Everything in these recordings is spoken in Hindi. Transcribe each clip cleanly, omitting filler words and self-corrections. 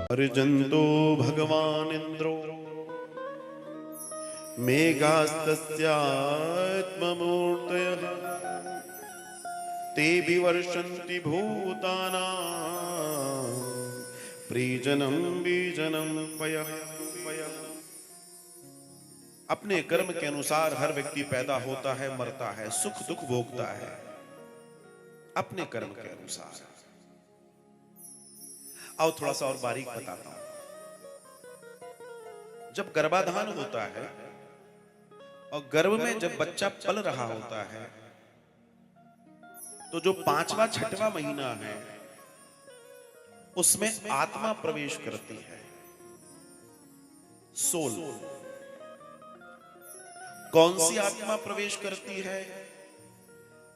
अर्जन्तो भगवान् इन्द्रो मेघास्तस्यात्ममूर्तयः ते विवर्षन्ति भूतानां प्रीजनं बीजनं पयः। अपने कर्म के अनुसार हर व्यक्ति पैदा होता है, मरता है, सुख दुख भोगता है अपने कर्म के अनुसार। आओ थोड़ा सा और बारीक बताता हूं। जब गर्भाधान होता है और गर्भ में जब बच्चा पल रहा होता है तो जो 5वां 6वां महीना है उसमें आत्मा प्रवेश करती है, सोल। कौन सी आत्मा प्रवेश करती है?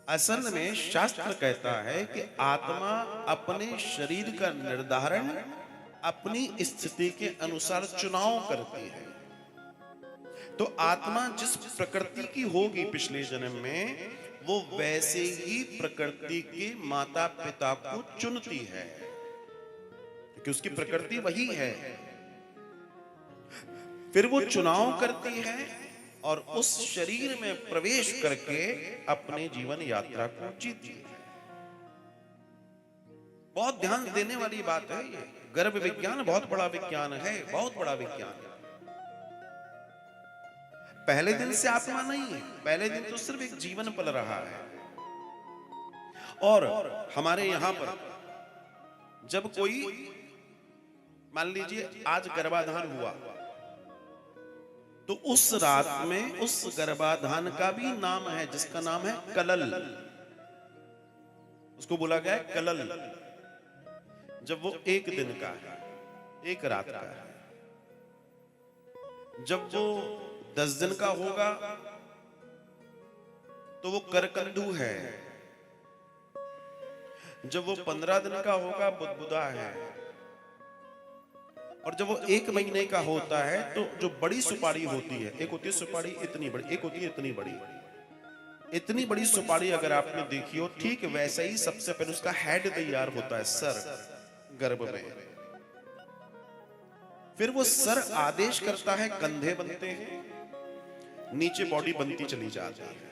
असल में शास्त्र कहता है कि आत्मा अपने शरीर का निर्धारण अपनी स्थिति के अनुसार चुनाव करती है। तो आत्मा जिस प्रकृति की होगी पिछले जन्म में, वो वैसे ही प्रकृति के माता पिता को चुनती है, क्योंकि उसकी प्रकृति वही है। फिर वो चुनाव करती है और उस शरीर में प्रवेश करके अपने जीवन यात्रा को जीती है। बहुत ध्यान देने वाली बात है ये। गर्भ विज्ञान बहुत बड़ा विज्ञान है, बहुत बड़ा विज्ञान है। पहले दिन से आत्मा नहीं है, पहले दिन तो सिर्फ एक जीवन पल रहा है। और हमारे यहां पर जब कोई, मान लीजिए आज गर्भाधान हुआ, तो उस रात में उस गर्भाधान का भी नाम है, जिसका नाम है कलल। उसको बोला गया है कलल। जब वो एक दिन का है, एक रात का है। जब वो 10 दिन का होगा तो वो करकंदू है। जब वो 15 दिन का होगा बुदबुदा है। और जब वो 1 महीने का होता है तो जो बड़ी सुपारी होती है, एक होती है सुपारी इतनी बड़ी, एक होती है इतनी बड़ी। इतनी बड़ी सुपारी अगर आपने देखी हो, ठीक वैसे ही सबसे पहले उसका हेड तैयार होता है, सर, गर्भ में। फिर वो सर आदेश करता है, कंधे बनते हैं, नीचे बॉडी बनती चली जाती है।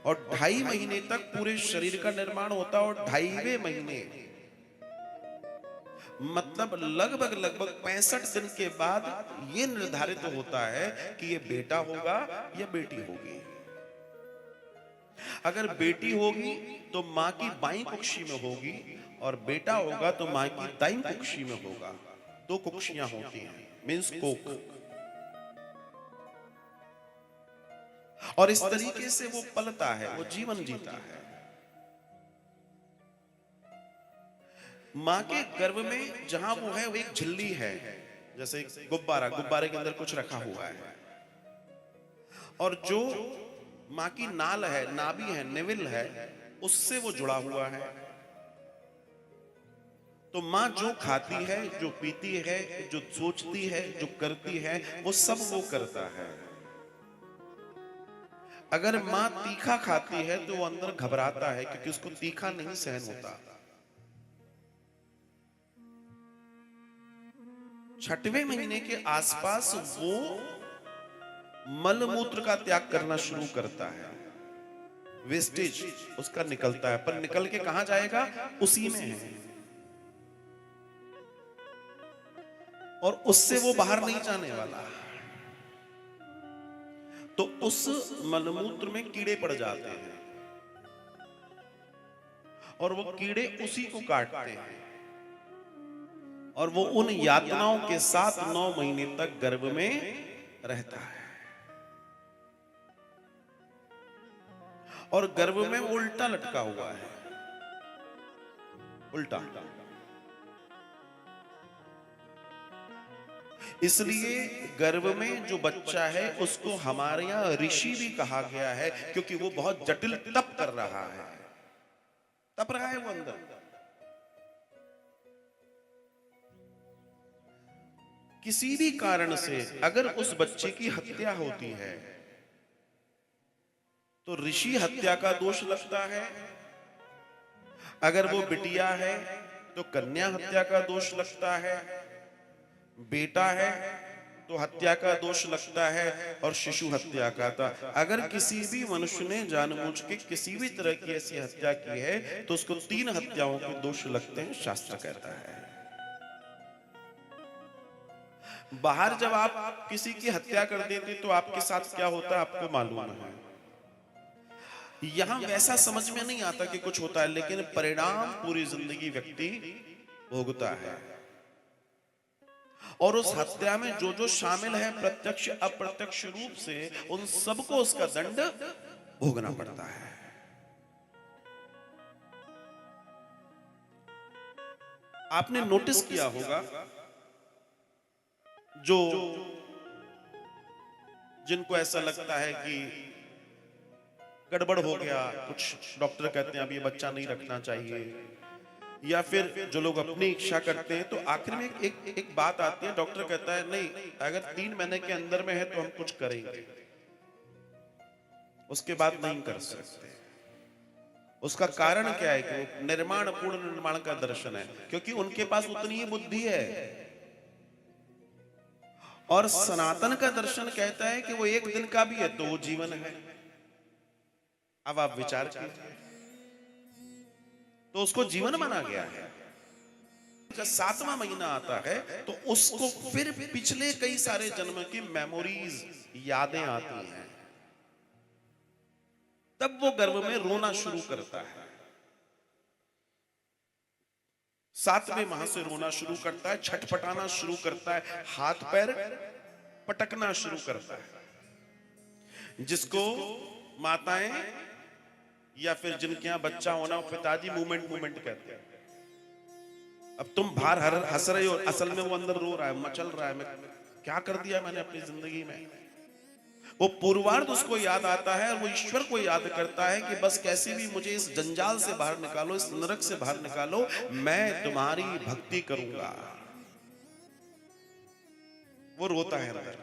और 2.5 महीने तक पूरे शरीर का निर्माण होता है। और 2.5वें महीने मतलब लगभग 65 दिन के बाद ये निर्धारित होता है कि ये बेटा होगा या बेटी होगी। अगर बेटी होगी तो मां की बाईं कुक्षी में होगी, और बेटा होगा तो मां की दाईं कुक्षी में होगा। 2 कुक्षियां होती हैं, मींस कोक। और इस तरीके से वो पलता है, वो जीवन जीता है। मां के गर्भ में जहां वो है, वो एक झिल्ली है, जैसे गुब्बारा, गुब्बारे के अंदर कुछ रखा हुआ है। और जो मां की नाल है, नाभि है, निविल है, उससे वो जुड़ा हुआ है। तो मां जो खाती है, जो पीती है, जो सोचती है, जो करती है, वो सब वो करता है। अगर मां तीखा खाती है तो वो अंदर घबराता है, क्योंकि उसको तीखा नहीं सहन होता। 6वें महीने के आसपास वो मलमूत्र का त्याग करना शुरू करता है। वेस्टेज उसका निकलता है, पर निकल के कहां जाएगा? उसी में है, और उससे वो बाहर नहीं जाने वाला। तो उस मलमूत्र में कीड़े पड़ जाते हैं, और वो कीड़े उसी को काटते हैं, और वो उन यातनाओं के साथ 9 महीने तक गर्भ में रहता है। और गर्भ में उल्टा लटका हुआ है, उल्टा। इसलिए गर्भ में जो बच्चा है उसको हमारे यहां ऋषि भी कहा गया है, क्योंकि वो बहुत जटिल तप कर रहा है, तप रहा है वो अंदर। किसी भी कारण से अगर उस बच्चे की हत्या होती है तो ऋषि हत्या का दोष लगता है। अगर वो बिटिया है तो कन्या हत्या का दोष लगता है, बेटा है तो हत्या का दोष लगता है, और शिशु हत्या का था। अगर किसी भी मनुष्य ने जानबूझ के किसी भी तरह की ऐसी हत्या की है तो उसको 3 हत्याओं के दोष लगते हैं, शास्त्र कहता है। बाहर जब आप किसी की हत्या कर देते तो आपके साथ क्या होता है आपको मालूम है। यहां वैसा समझ में नहीं आता कि कुछ होता है, लेकिन परिणाम पूरी जिंदगी व्यक्ति भोगता है। और उस हत्या में जो जो शामिल है प्रत्यक्ष अप्रत्यक्ष रूप से, उन सबको उसका दंड भोगना पड़ता है। आपने नोटिस किया होगा जो जिनको ऐसा लगता है कि गड़बड़ हो गया, कुछ डॉक्टर कहते हैं अब ये बच्चा नहीं रखना चाहिए, या फिर जो लोग अपनी इच्छा करते हैं, तो आखिर में एक बात आती है, डॉक्टर कहता है नहीं, अगर 3 महीने के अंदर में है तो हम कुछ करेंगे, उसके बाद नहीं कर सकते। उसका कारण क्या है कि निर्माण पूर्ण निर्माण का दर्शन है, क्योंकि उनके पास उतनी ही बुद्धि है। और सनातन का दर्शन कहता है कि वो एक दिन का भी है तो वो जीवन है। अब आप विचार कीजिए, तो उसको जीवन माना गया है। जब 7वां महीना आता है तो उसको फिर पिछले कई सारे जन्म की मेमोरीज, यादें आती हैं, तब वो गर्भ में रोना शुरू करता है। 7वें माह से रोना शुरू करता है, छटपटाना शुरू करता है, हाथ पैर पटकना शुरू करता है, जिसको माताएं या फिर जिनके यहां बच्चा होना, पिताजी मूवमेंट कहते हैं। अब तुम बाहर हंस रहे हो, असल में वो अंदर रो रहा है, मचल रहा है, मैं क्या कर दिया मैंने अपनी जिंदगी में। वो पूर्वार्ध उसको याद आता है और वो ईश्वर को याद करता है कि बस कैसे भी मुझे इस जंजाल से बाहर निकालो, इस नरक से बाहर निकालो, मैं तुम्हारी भक्ति करूंगा। वो रोता है अंदर,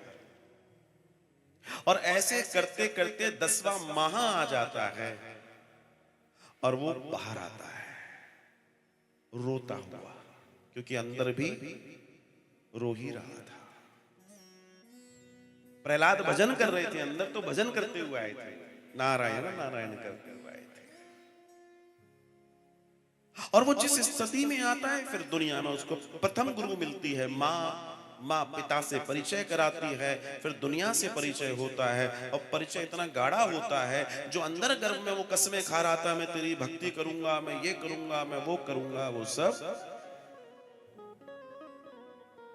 और ऐसे करते करते 10वां माह आ जाता है और वो बाहर आता है रोता हुआ, क्योंकि अंदर भी रो ही रहा था। प्रहलाद भजन कर रहे थे, अंदर तो भजन करते हुए आए थे, नारायण नारायण करते हुए आए थे। और वो जिस स्थिति में आता है, फिर दुनिया में उसको प्रथम गुरु मिलती है, माँ पिता से परिचय कराती है, फिर दुनिया से परिचय होता है, और परिचय इतना गाढ़ा होता है, जो अंदर गर्भ में वो कसमें खा रहा था, मैं तेरी भक्ति करूंगा, मैं ये करूंगा, मैं वो करूंगा, वो सब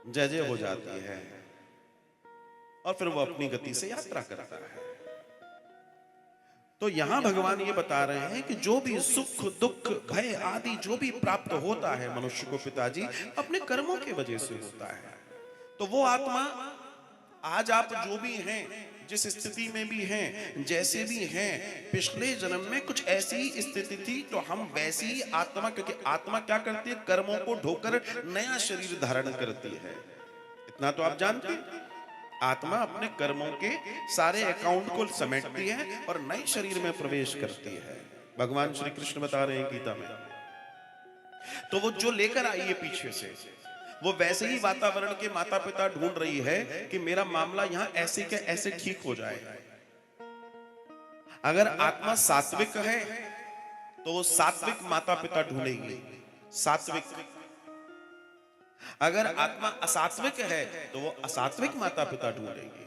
जय जय हो जाती है, और फिर वो अपनी गति से यात्रा करता है। तो यहां भगवान ये बता रहे हैं कि जो भी सुख दुख भय आदि जो भी प्राप्त होता है मनुष्य को पिताजी, अपने कर्मों की वजह से होता है। तो वो आत्मा, आज आप जो भी हैं, जिस स्थिति में भी हैं, जैसे भी हैं, पिछले जन्म में कुछ ऐसी ही स्थिति थी, तो हम वैसी ही आत्मा, क्योंकि आत्मा क्या करती है, कर्मों को ढोकर नया शरीर धारण करती है। इतना तो आप जानते हैं, आत्मा अपने कर्मों के सारे अकाउंट को समेटती है और नए शरीर में प्रवेश करती है। भगवान श्री कृष्ण बता रहे हैं गीता में। तो वो जो लेकर आई है पीछे से, वो वैसे ही वातावरण के माता पिता ढूंढ रही है कि मेरा मामला यहां ऐसे के ऐसे ठीक हो जाए। अगर आत्मा सात्विक है तो वो सात्विक माता पिता ढूंढेगी, सात्विक। अगर आत्मा असात्विक है तो वो असात्विक माता पिता ढूंढेगी।